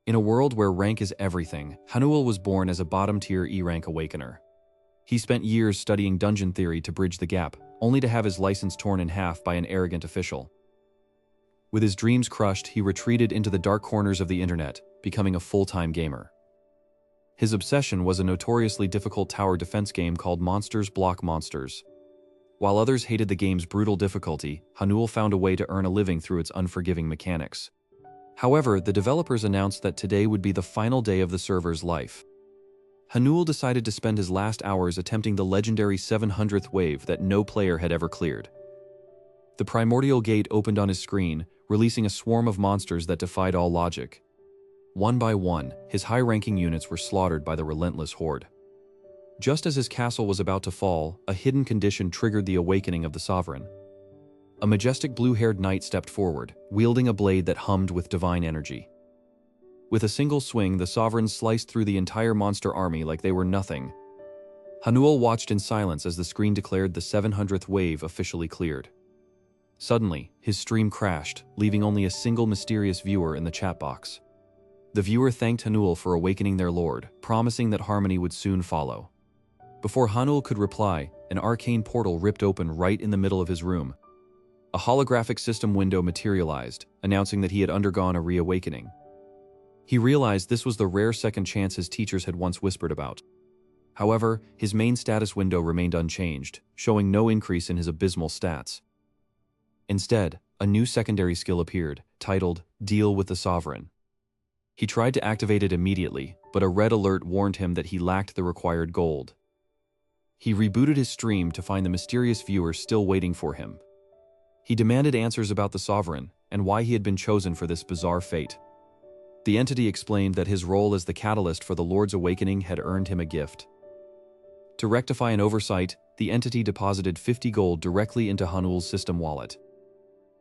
In a world where rank is everything, Hanuel was born as a bottom-tier E-rank awakener. He spent years studying dungeon theory to bridge the gap, only to have his license torn in half by an arrogant official. With his dreams crushed, he retreated into the dark corners of the internet, becoming a full-time gamer. His obsession was a notoriously difficult tower defense game called Monsters Block Monsters. While others hated the game's brutal difficulty, Hanuel found a way to earn a living through its unforgiving mechanics. However, the developers announced that today would be the final day of the server's life. Hanuel decided to spend his last hours attempting the legendary 700th wave that no player had ever cleared. The primordial gate opened on his screen, releasing a swarm of monsters that defied all logic. One by one, his high-ranking units were slaughtered by the relentless horde. Just as his castle was about to fall, a hidden condition triggered the awakening of the sovereign. A majestic blue-haired knight stepped forward, wielding a blade that hummed with divine energy. With a single swing, the sovereign sliced through the entire monster army like they were nothing. Hanuel watched in silence as the screen declared the 700th wave officially cleared. Suddenly, his stream crashed, leaving only a single mysterious viewer in the chat box. The viewer thanked Hanuel for awakening their lord, promising that harmony would soon follow. Before Hanuel could reply, an arcane portal ripped open right in the middle of his room. A holographic system window materialized, announcing that he had undergone a reawakening. He realized this was the rare second chance his teachers had once whispered about. However, his main status window remained unchanged, showing no increase in his abysmal stats. Instead, a new secondary skill appeared, titled Deal with the Sovereign. He tried to activate it immediately, but a red alert warned him that he lacked the required gold. He rebooted his stream to find the mysterious viewer still waiting for him. He demanded answers about the Sovereign and why he had been chosen for this bizarre fate. The entity explained that his role as the catalyst for the Lord's awakening had earned him a gift. To rectify an oversight, the entity deposited 50 gold directly into Hanuel's system wallet.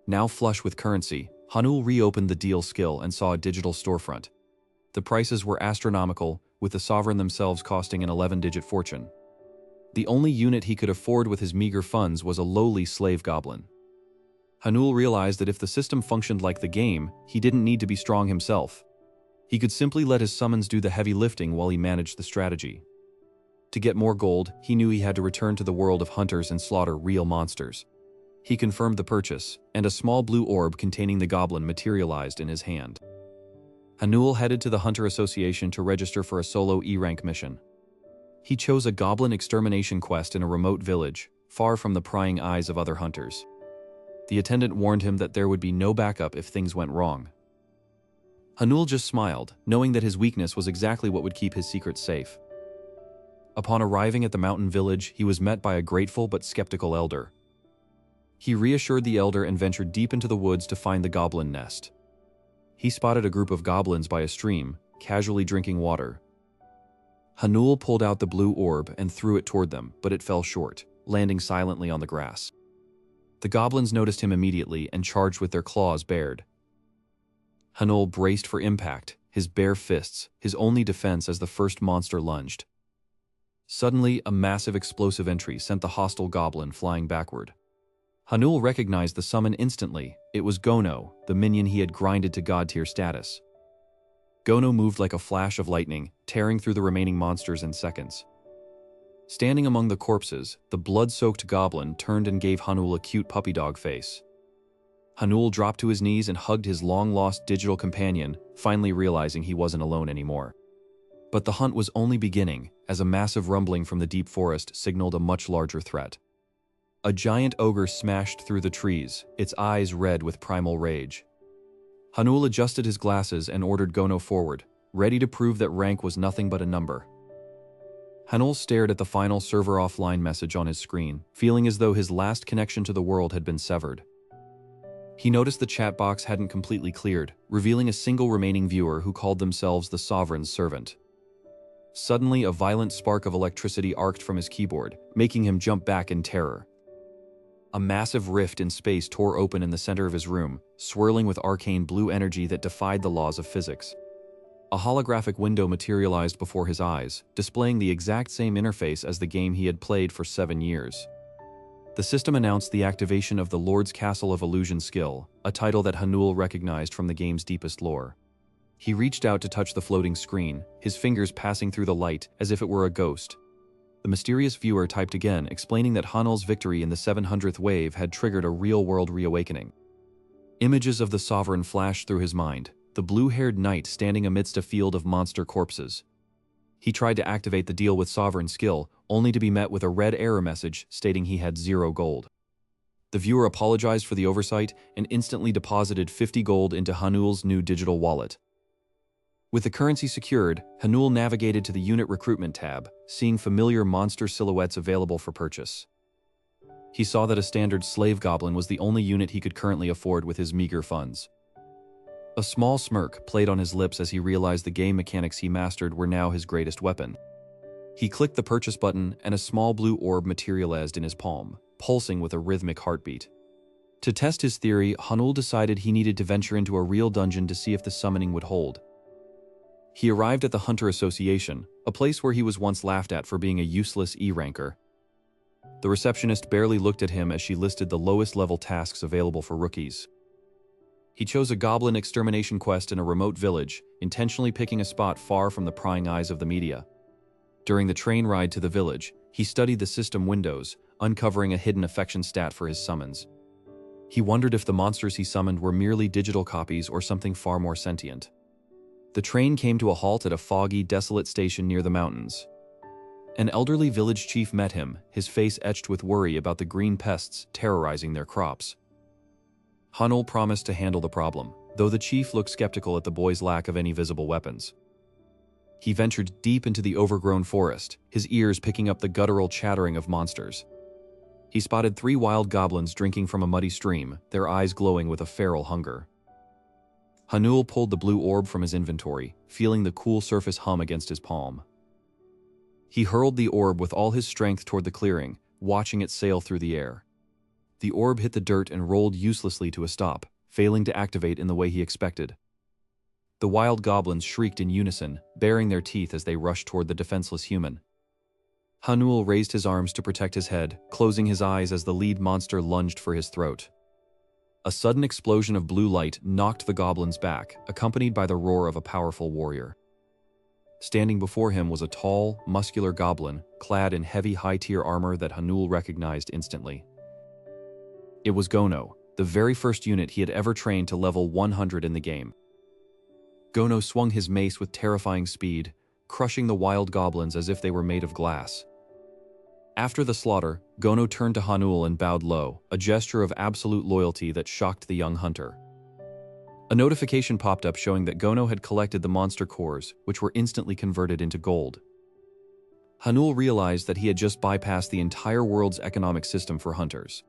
Now flush with currency, Hanuel reopened the deal skill and saw a digital storefront. The prices were astronomical, with the Sovereign themselves costing an 11-digit fortune. The only unit he could afford with his meager funds was a lowly slave goblin. Hanuel realized that if the system functioned like the game, he didn't need to be strong himself. He could simply let his summons do the heavy lifting while he managed the strategy. To get more gold, he knew he had to return to the world of hunters and slaughter real monsters. He confirmed the purchase, and a small blue orb containing the goblin materialized in his hand. Hanuel headed to the Hunter Association to register for a solo E-rank mission. He chose a goblin extermination quest in a remote village, far from the prying eyes of other hunters. The attendant warned him that there would be no backup if things went wrong. Hanuel just smiled, knowing that his weakness was exactly what would keep his secrets safe. Upon arriving at the mountain village, he was met by a grateful but skeptical elder. He reassured the elder and ventured deep into the woods to find the goblin nest. He spotted a group of goblins by a stream, casually drinking water. Hanuel pulled out the blue orb and threw it toward them, but it fell short, landing silently on the grass. The goblins noticed him immediately and charged with their claws bared. Hanuel braced for impact, his bare fists, his only defense as the first monster lunged. Suddenly, a massive explosive entry sent the hostile goblin flying backward. Hanuel recognized the summon instantly. It was Gono, the minion he had grinded to god-tier status. Gono moved like a flash of lightning, tearing through the remaining monsters in seconds. Standing among the corpses, the blood-soaked goblin turned and gave Hanuel a cute puppy dog face. Hanuel dropped to his knees and hugged his long-lost digital companion, finally realizing he wasn't alone anymore. But the hunt was only beginning, as a massive rumbling from the deep forest signaled a much larger threat. A giant ogre smashed through the trees, its eyes red with primal rage. Hanuel adjusted his glasses and ordered Gono forward, ready to prove that rank was nothing but a number. Hanuel stared at the final server offline message on his screen, feeling as though his last connection to the world had been severed. He noticed the chat box hadn't completely cleared, revealing a single remaining viewer who called themselves the Sovereign's Servant. Suddenly, a violent spark of electricity arced from his keyboard, making him jump back in terror. A massive rift in space tore open in the center of his room, swirling with arcane blue energy that defied the laws of physics. A holographic window materialized before his eyes, displaying the exact same interface as the game he had played for 7 years. The system announced the activation of the Lord's Castle of Illusion skill, a title that Hanuel recognized from the game's deepest lore. He reached out to touch the floating screen, his fingers passing through the light as if it were a ghost. The mysterious viewer typed again, explaining that Hanul's victory in the 700th wave had triggered a real-world reawakening. Images of the Sovereign flashed through his mind, the blue-haired knight standing amidst a field of monster corpses. He tried to activate the deal with Sovereign skill, only to be met with a red error message stating he had 0 gold. The viewer apologized for the oversight and instantly deposited 50 gold into Hanul's new digital wallet. With the currency secured, Hanul navigated to the Unit Recruitment tab, seeing familiar monster silhouettes available for purchase. He saw that a standard slave goblin was the only unit he could currently afford with his meager funds. A small smirk played on his lips as he realized the game mechanics he mastered were now his greatest weapon. He clicked the purchase button and a small blue orb materialized in his palm, pulsing with a rhythmic heartbeat. To test his theory, Hanul decided he needed to venture into a real dungeon to see if the summoning would hold. He arrived at the Hunter Association, a place where he was once laughed at for being a useless E-ranker. The receptionist barely looked at him as she listed the lowest level tasks available for rookies. He chose a goblin extermination quest in a remote village, intentionally picking a spot far from the prying eyes of the media. During the train ride to the village, he studied the system windows, uncovering a hidden affection stat for his summons. He wondered if the monsters he summoned were merely digital copies or something far more sentient. The train came to a halt at a foggy, desolate station near the mountains. An elderly village chief met him, his face etched with worry about the green pests terrorizing their crops. Hanul promised to handle the problem, though the chief looked skeptical at the boy's lack of any visible weapons. He ventured deep into the overgrown forest, his ears picking up the guttural chattering of monsters. He spotted 3 wild goblins drinking from a muddy stream, their eyes glowing with a feral hunger. Hanul pulled the blue orb from his inventory, feeling the cool surface hum against his palm. He hurled the orb with all his strength toward the clearing, watching it sail through the air. The orb hit the dirt and rolled uselessly to a stop, failing to activate in the way he expected. The wild goblins shrieked in unison, baring their teeth as they rushed toward the defenseless human. Hanul raised his arms to protect his head, closing his eyes as the lead monster lunged for his throat. A sudden explosion of blue light knocked the goblins back, accompanied by the roar of a powerful warrior. Standing before him was a tall, muscular goblin, clad in heavy high-tier armor that Hanul recognized instantly. It was Gono, the very first unit he had ever trained to level 100 in the game. Gono swung his mace with terrifying speed, crushing the wild goblins as if they were made of glass. After the slaughter, Gono turned to Hanul and bowed low, a gesture of absolute loyalty that shocked the young hunter. A notification popped up showing that Gono had collected the monster cores, which were instantly converted into gold. Hanul realized that he had just bypassed the entire world's economic system for hunters.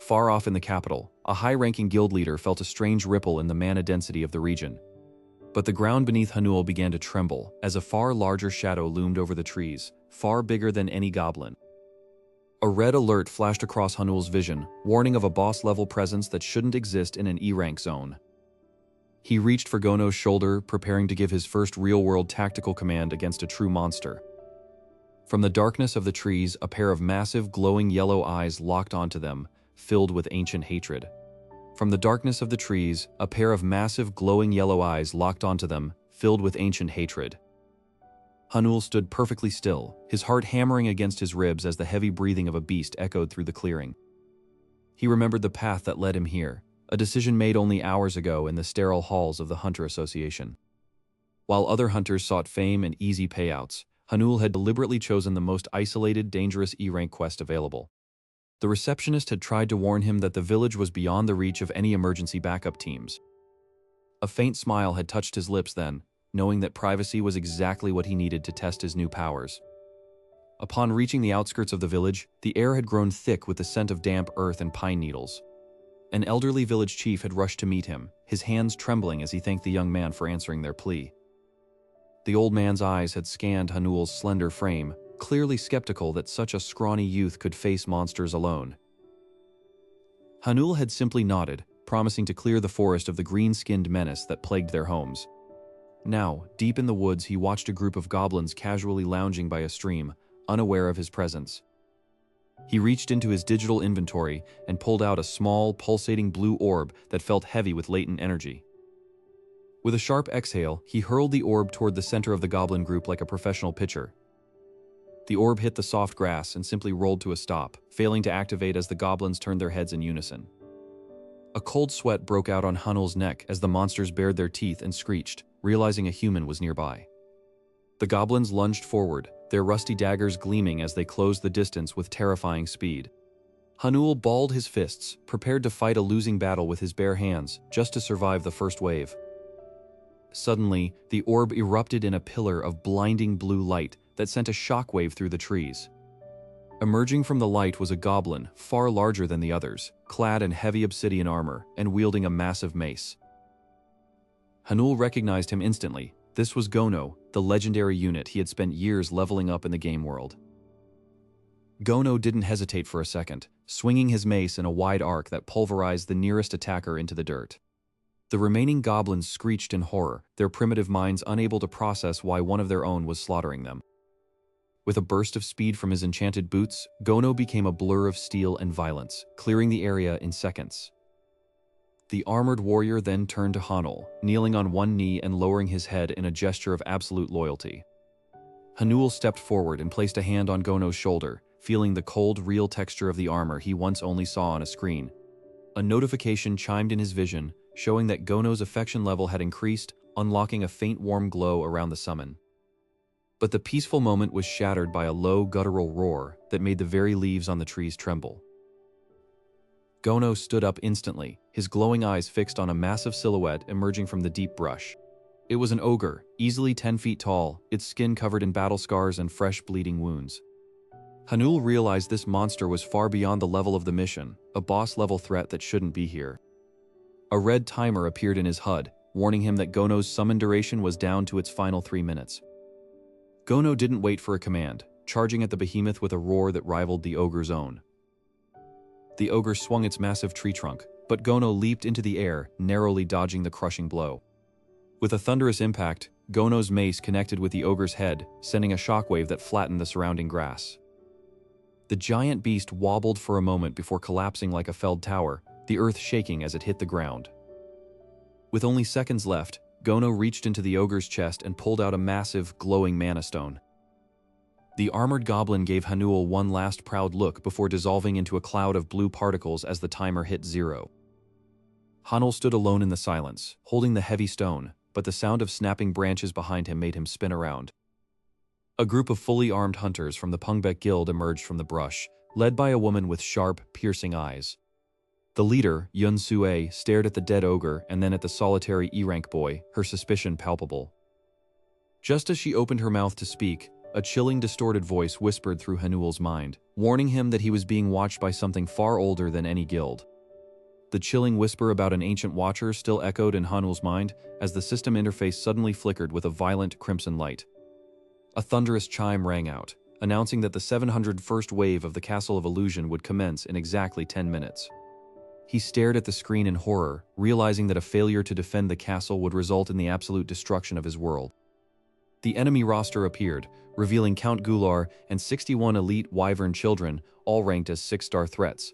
Far off in the capital, a high-ranking guild leader felt a strange ripple in the mana density of the region. But the ground beneath Hanul began to tremble as a far larger shadow loomed over the trees, far bigger than any goblin. A red alert flashed across Hanul's vision, warning of a boss-level presence that shouldn't exist in an E-rank zone. He reached for Gono's shoulder, preparing to give his first real-world tactical command against a true monster. From the darkness of the trees, a pair of massive, glowing yellow eyes locked onto them, filled with ancient hatred. From the darkness of the trees, a pair of massive, glowing yellow eyes locked onto them, filled with ancient hatred. Hanul stood perfectly still, his heart hammering against his ribs as the heavy breathing of a beast echoed through the clearing. He remembered the path that led him here, a decision made only hours ago in the sterile halls of the Hunter Association. While other hunters sought fame and easy payouts, Hanul had deliberately chosen the most isolated, dangerous E-rank quest available. The receptionist had tried to warn him that the village was beyond the reach of any emergency backup teams. A faint smile had touched his lips then, knowing that privacy was exactly what he needed to test his new powers. Upon reaching the outskirts of the village, the air had grown thick with the scent of damp earth and pine needles. An elderly village chief had rushed to meet him, his hands trembling as he thanked the young man for answering their plea. The old man's eyes had scanned Hanul's slender frame, clearly skeptical that such a scrawny youth could face monsters alone. Hanul had simply nodded, promising to clear the forest of the green-skinned menace that plagued their homes. Now, deep in the woods, he watched a group of goblins casually lounging by a stream, unaware of his presence. He reached into his digital inventory and pulled out a small, pulsating blue orb that felt heavy with latent energy. With a sharp exhale, he hurled the orb toward the center of the goblin group like a professional pitcher. The orb hit the soft grass and simply rolled to a stop, failing to activate as the goblins turned their heads in unison. A cold sweat broke out on Hanul's neck as the monsters bared their teeth and screeched, realizing a human was nearby. The goblins lunged forward, their rusty daggers gleaming as they closed the distance with terrifying speed. Hanul balled his fists, prepared to fight a losing battle with his bare hands, just to survive the first wave. Suddenly, the orb erupted in a pillar of blinding blue light that sent a shockwave through the trees. Emerging from the light was a goblin, far larger than the others, clad in heavy obsidian armor and wielding a massive mace. Hanul recognized him instantly. This was Gono, the legendary unit he had spent years leveling up in the game world. Gono didn't hesitate for a second, swinging his mace in a wide arc that pulverized the nearest attacker into the dirt. The remaining goblins screeched in horror, their primitive minds unable to process why one of their own was slaughtering them. With a burst of speed from his enchanted boots, Gono became a blur of steel and violence, clearing the area in seconds. The armored warrior then turned to Hanul, kneeling on one knee and lowering his head in a gesture of absolute loyalty. Hanul stepped forward and placed a hand on Gono's shoulder, feeling the cold, real texture of the armor he once only saw on a screen. A notification chimed in his vision, showing that Gono's affection level had increased, unlocking a faint warm glow around the summon. But the peaceful moment was shattered by a low, guttural roar that made the very leaves on the trees tremble. Gono stood up instantly, his glowing eyes fixed on a massive silhouette emerging from the deep brush. It was an ogre, easily 10 feet tall, its skin covered in battle scars and fresh bleeding wounds. Hanul realized this monster was far beyond the level of the mission, a boss-level threat that shouldn't be here. A red timer appeared in his HUD, warning him that Gono's summon duration was down to its final 3 minutes. Gono didn't wait for a command, charging at the behemoth with a roar that rivaled the ogre's own. The ogre swung its massive tree trunk, but Gono leaped into the air, narrowly dodging the crushing blow. With a thunderous impact, Gono's mace connected with the ogre's head, sending a shockwave that flattened the surrounding grass. The giant beast wobbled for a moment before collapsing like a felled tower, the earth shaking as it hit the ground. With only seconds left, Gono reached into the ogre's chest and pulled out a massive, glowing mana stone. The armored goblin gave Hanul one last proud look before dissolving into a cloud of blue particles as the timer hit 0. Hanul stood alone in the silence, holding the heavy stone, but the sound of snapping branches behind him made him spin around. A group of fully armed hunters from the Pungbek Guild emerged from the brush, led by a woman with sharp, piercing eyes. The leader, Yun Sue, stared at the dead ogre and then at the solitary E-rank boy, her suspicion palpable. Just as she opened her mouth to speak, a chilling, distorted voice whispered through Hanul's mind, warning him that he was being watched by something far older than any guild. The chilling whisper about an ancient watcher still echoed in Hanul's mind as the system interface suddenly flickered with a violent crimson light. A thunderous chime rang out, announcing that the 701st wave of the Castle of Illusion would commence in exactly 10 minutes. He stared at the screen in horror, realizing that a failure to defend the castle would result in the absolute destruction of his world. The enemy roster appeared, revealing Count Gular and 61 elite Wyvern children, all ranked as 6-star threats.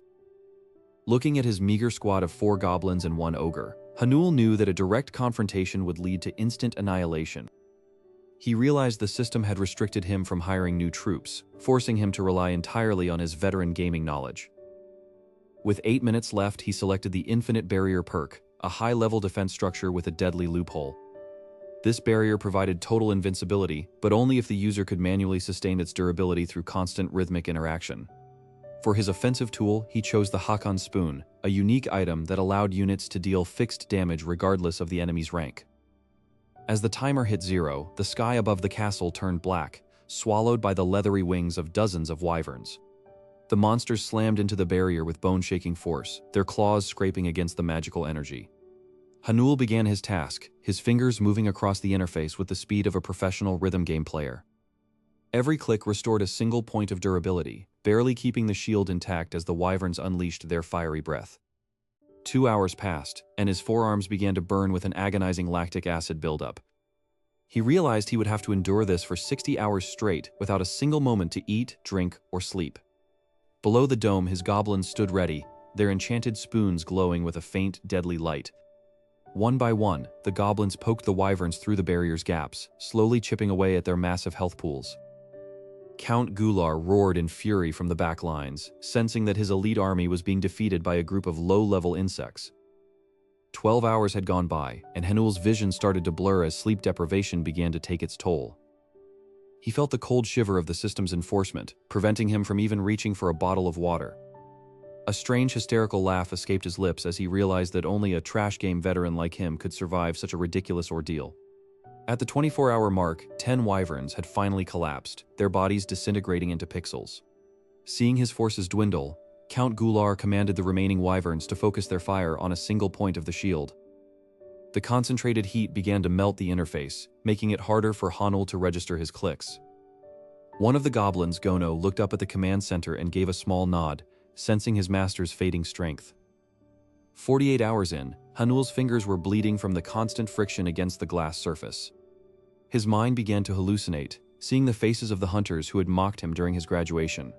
Looking at his meager squad of 4 goblins and 1 ogre, Hanul knew that a direct confrontation would lead to instant annihilation. He realized the system had restricted him from hiring new troops, forcing him to rely entirely on his veteran gaming knowledge. With 8 minutes left, he selected the Infinite Barrier perk, a high-level defense structure with a deadly loophole. This barrier provided total invincibility, but only if the user could manually sustain its durability through constant rhythmic interaction. For his offensive tool, he chose the Hakan Spoon, a unique item that allowed units to deal fixed damage regardless of the enemy's rank. As the timer hit 0, the sky above the castle turned black, swallowed by the leathery wings of dozens of wyverns. The monsters slammed into the barrier with bone-shaking force, their claws scraping against the magical energy. Hanul began his task, his fingers moving across the interface with the speed of a professional rhythm game player. Every click restored a single point of durability, barely keeping the shield intact as the wyverns unleashed their fiery breath. 2 hours passed, and his forearms began to burn with an agonizing lactic acid buildup. He realized he would have to endure this for 60 hours straight without a single moment to eat, drink, or sleep. Below the dome, his goblins stood ready, their enchanted spoons glowing with a faint, deadly light. One by one, the goblins poked the wyverns through the barrier's gaps, slowly chipping away at their massive health pools. Count Gular roared in fury from the back lines, sensing that his elite army was being defeated by a group of low-level insects. 12 hours had gone by, and Hanul's vision started to blur as sleep deprivation began to take its toll. He felt the cold shiver of the system's enforcement, preventing him from even reaching for a bottle of water. A strange hysterical laugh escaped his lips as he realized that only a trash game veteran like him could survive such a ridiculous ordeal. At the 24-hour mark, 10 wyverns had finally collapsed, their bodies disintegrating into pixels. Seeing his forces dwindle, Count Gular commanded the remaining wyverns to focus their fire on a single point of the shield. The concentrated heat began to melt the interface, making it harder for Hanul to register his clicks. One of the goblins, Gono, looked up at the command center and gave a small nod, sensing his master's fading strength. 48 hours in, Hanul's fingers were bleeding from the constant friction against the glass surface. His mind began to hallucinate, seeing the faces of the hunters who had mocked him during his graduation.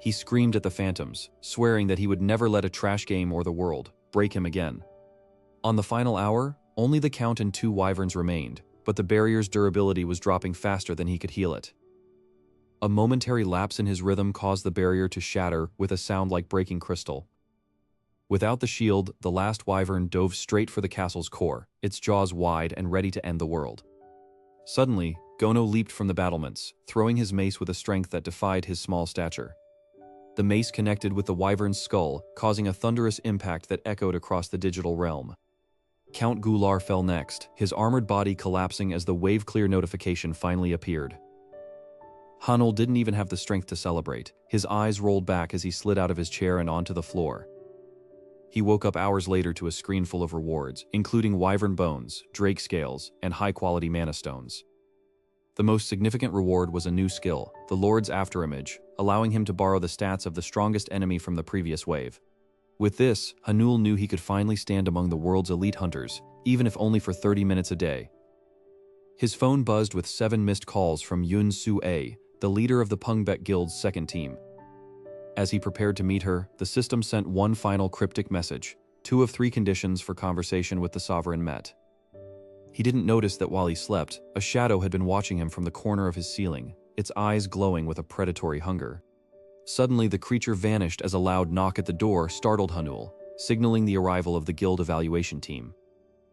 He screamed at the phantoms, swearing that he would never let a trash game or the world break him again. On the final hour, only the Count and 2 wyverns remained, but the barrier's durability was dropping faster than he could heal it. A momentary lapse in his rhythm caused the barrier to shatter with a sound like breaking crystal. Without the shield, the last wyvern dove straight for the castle's core, its jaws wide and ready to end the world. Suddenly, Gono leaped from the battlements, throwing his mace with a strength that defied his small stature. The mace connected with the wyvern's skull, causing a thunderous impact that echoed across the digital realm. Count Gular fell next, his armored body collapsing as the wave-clear notification finally appeared. Hanul didn't even have the strength to celebrate. His eyes rolled back as he slid out of his chair and onto the floor. He woke up hours later to a screen full of rewards, including wyvern bones, drake scales, and high-quality mana stones. The most significant reward was a new skill, the Lord's Afterimage, allowing him to borrow the stats of the strongest enemy from the previous wave. With this, Hanul knew he could finally stand among the world's elite hunters, even if only for 30 minutes a day. His phone buzzed with 7 missed calls from Yun Su-a, the leader of the Pungbek Guild's second team. As he prepared to meet her, the system sent one final cryptic message. 2 of 3 conditions for conversation with the sovereign met. He didn't notice that while he slept, a shadow had been watching him from the corner of his ceiling, its eyes glowing with a predatory hunger. Suddenly, the creature vanished as a loud knock at the door startled Hanul, signaling the arrival of the guild evaluation team.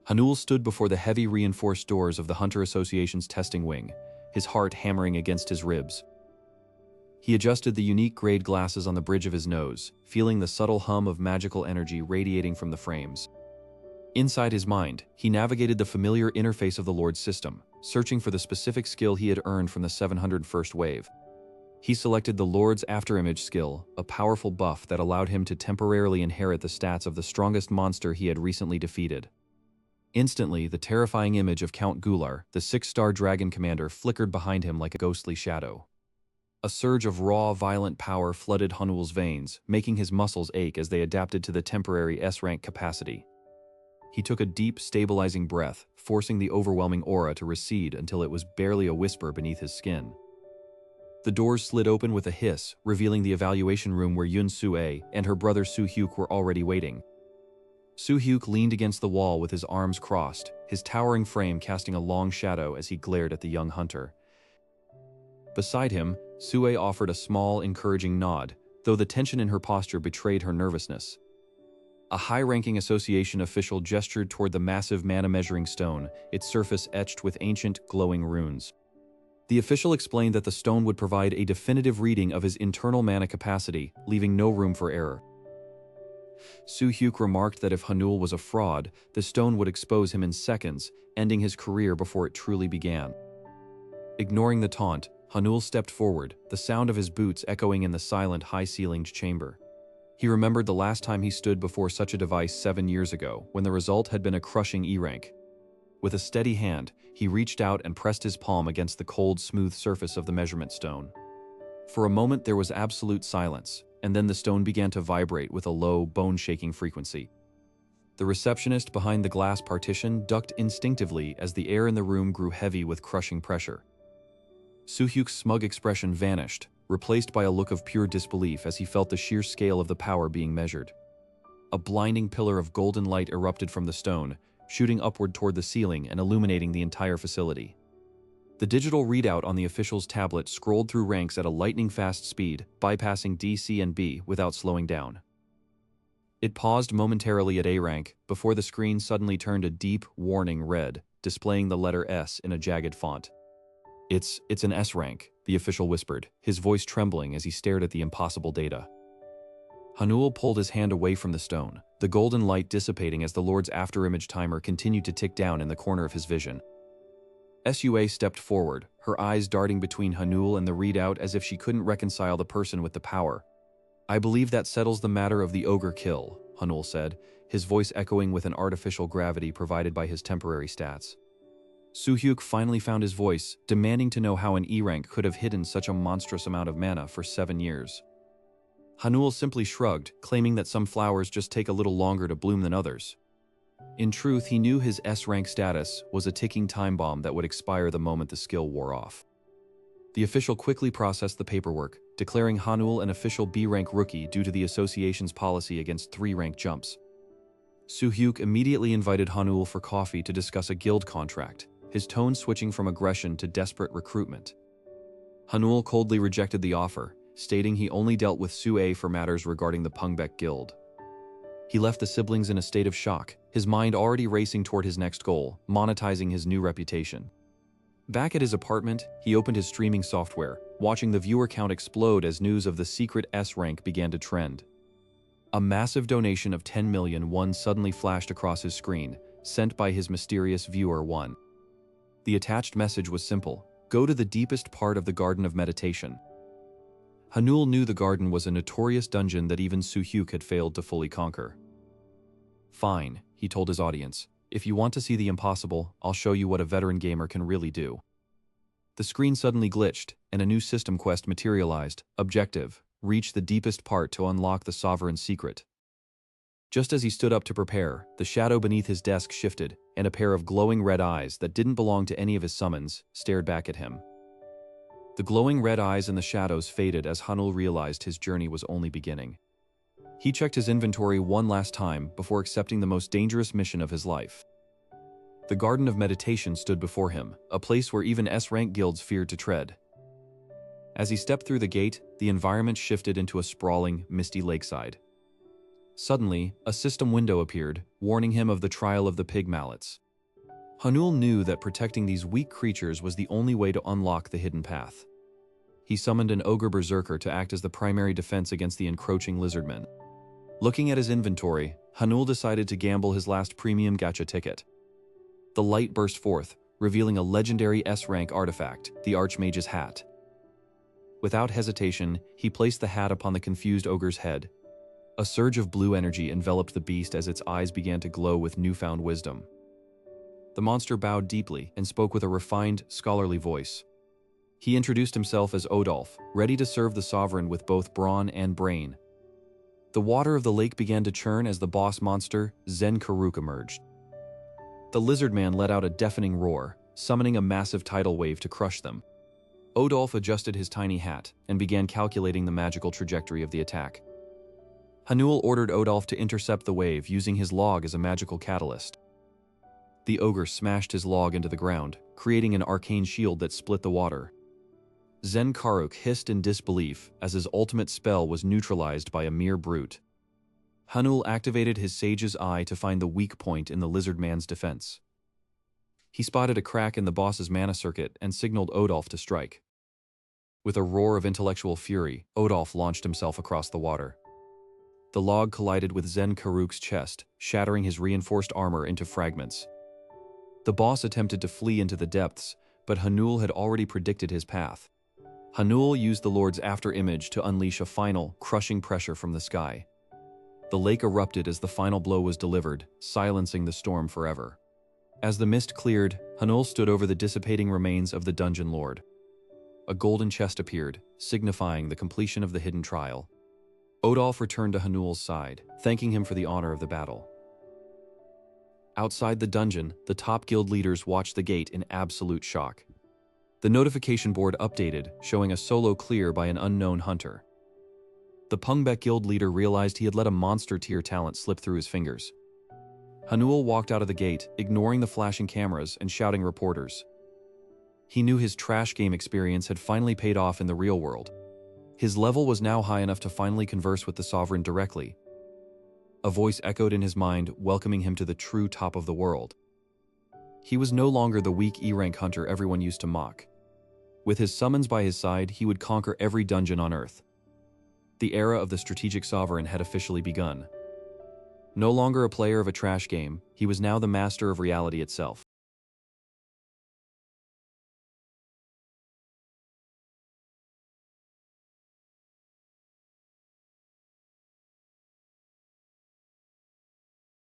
Hanul stood before the heavy reinforced doors of the Hunter Association's testing wing, his heart hammering against his ribs. He adjusted the unique grade glasses on the bridge of his nose, feeling the subtle hum of magical energy radiating from the frames. Inside his mind, he navigated the familiar interface of the Lord's system, searching for the specific skill he had earned from the 701st wave. He selected the Lord's Afterimage skill, a powerful buff that allowed him to temporarily inherit the stats of the strongest monster he had recently defeated. Instantly, the terrifying image of Count Gular, the 6-star dragon commander, flickered behind him like a ghostly shadow. A surge of raw, violent power flooded Hanul's veins, making his muscles ache as they adapted to the temporary S-rank capacity. He took a deep, stabilizing breath, forcing the overwhelming aura to recede until it was barely a whisper beneath his skin. The doors slid open with a hiss, revealing the evaluation room where Yun Su-a and her brother Su-hyuk were already waiting. Su-hyuk leaned against the wall with his arms crossed, his towering frame casting a long shadow as he glared at the young hunter. Beside him, Su-a offered a small, encouraging nod, though the tension in her posture betrayed her nervousness. A high-ranking association official gestured toward the massive mana-measuring stone, its surface etched with ancient, glowing runes. The official explained that the stone would provide a definitive reading of his internal mana capacity, leaving no room for error. Su-hyuk remarked that if Hanul was a fraud, the stone would expose him in seconds, ending his career before it truly began. Ignoring the taunt, Hanul stepped forward, the sound of his boots echoing in the silent, high-ceilinged chamber. He remembered the last time he stood before such a device 7 years ago, when the result had been a crushing E-rank. With a steady hand, he reached out and pressed his palm against the cold, smooth surface of the measurement stone. For a moment there was absolute silence, and then the stone began to vibrate with a low, bone-shaking frequency. The receptionist behind the glass partition ducked instinctively as the air in the room grew heavy with crushing pressure. Su-hyuk's smug expression vanished, replaced by a look of pure disbelief as he felt the sheer scale of the power being measured. A blinding pillar of golden light erupted from the stone, shooting upward toward the ceiling and illuminating the entire facility. The digital readout on the official's tablet scrolled through ranks at a lightning-fast speed, bypassing D, C, and B without slowing down. It paused momentarily at A rank before the screen suddenly turned a deep, warning red, displaying the letter S in a jagged font. It's an S rank, the official whispered, his voice trembling as he stared at the impossible data. Hanul pulled his hand away from the stone, the golden light dissipating as the Lord's afterimage timer continued to tick down in the corner of his vision. Sua stepped forward, her eyes darting between Hanul and the readout as if she couldn't reconcile the person with the power. I believe that settles the matter of the ogre kill, Hanul said, his voice echoing with an artificial gravity provided by his temporary stats. Suhyuk finally found his voice, demanding to know how an E-rank could have hidden such a monstrous amount of mana for 7 years. Hanul simply shrugged, claiming that some flowers just take a little longer to bloom than others. In truth, he knew his S-rank status was a ticking time bomb that would expire the moment the skill wore off. The official quickly processed the paperwork, declaring Hanul an official B-rank rookie due to the association's policy against 3-rank jumps. Suhyuk immediately invited Hanul for coffee to discuss a guild contract, his tone switching from aggression to desperate recruitment. Hanul coldly rejected the offer, stating he only dealt with Sue for matters regarding the Pungbek Guild. He left the siblings in a state of shock, his mind already racing toward his next goal, monetizing his new reputation. Back at his apartment, he opened his streaming software, watching the viewer count explode as news of the secret S rank began to trend. A massive donation of 10 million won suddenly flashed across his screen, sent by his mysterious viewer 1. The attached message was simple: go to the deepest part of the Garden of Meditation. Hanul knew the garden was a notorious dungeon that even Suhyuk had failed to fully conquer. Fine, he told his audience. If you want to see the impossible, I'll show you what a veteran gamer can really do. The screen suddenly glitched, and a new system quest materialized. Objective: reach the deepest part to unlock the Sovereign's secret. Just as he stood up to prepare, the shadow beneath his desk shifted, and a pair of glowing red eyes that didn't belong to any of his summons stared back at him. The glowing red eyes in the shadows faded as Hanul realized his journey was only beginning. He checked his inventory one last time before accepting the most dangerous mission of his life. The Garden of Meditation stood before him, a place where even S-rank guilds feared to tread. As he stepped through the gate, the environment shifted into a sprawling, misty lakeside. Suddenly, a system window appeared, warning him of the trial of the pig mallets. Hanul knew that protecting these weak creatures was the only way to unlock the hidden path. He summoned an ogre berserker to act as the primary defense against the encroaching lizardmen. Looking at his inventory, Hanul decided to gamble his last premium gacha ticket. The light burst forth, revealing a legendary S-rank artifact, the Archmage's hat. Without hesitation, he placed the hat upon the confused ogre's head. A surge of blue energy enveloped the beast as its eyes began to glow with newfound wisdom. The monster bowed deeply and spoke with a refined, scholarly voice. He introduced himself as Odolf, ready to serve the sovereign with both brawn and brain. The water of the lake began to churn as the boss monster, Zen Karuk, emerged. The lizard man let out a deafening roar, summoning a massive tidal wave to crush them. Odolf adjusted his tiny hat and began calculating the magical trajectory of the attack. Hanul ordered Odolf to intercept the wave using his log as a magical catalyst. The ogre smashed his log into the ground, creating an arcane shield that split the water. Zen Karuk hissed in disbelief as his ultimate spell was neutralized by a mere brute. Hanul activated his sage's eye to find the weak point in the lizard man's defense. He spotted a crack in the boss's mana circuit and signaled Odolf to strike. With a roar of intellectual fury, Odolf launched himself across the water. The log collided with Zen Karuk's chest, shattering his reinforced armor into fragments. The boss attempted to flee into the depths, but Hanul had already predicted his path. Hanul used the Lord's afterimage to unleash a final, crushing pressure from the sky. The lake erupted as the final blow was delivered, silencing the storm forever. As the mist cleared, Hanul stood over the dissipating remains of the dungeon lord. A golden chest appeared, signifying the completion of the hidden trial. Odolf returned to Hanul's side, thanking him for the honor of the battle. Outside the dungeon, the top guild leaders watched the gate in absolute shock. The notification board updated, showing a solo clear by an unknown hunter. The Pungbek guild leader realized he had let a monster tier talent slip through his fingers. Hanuel walked out of the gate, ignoring the flashing cameras and shouting reporters. He knew his trash game experience had finally paid off in the real world. His level was now high enough to finally converse with the Sovereign directly. A voice echoed in his mind, welcoming him to the true top of the world. He was no longer the weak E-rank hunter everyone used to mock. With his summons by his side, he would conquer every dungeon on Earth. The era of the strategic Sovereign had officially begun. No longer a player of a trash game, he was now the master of reality itself.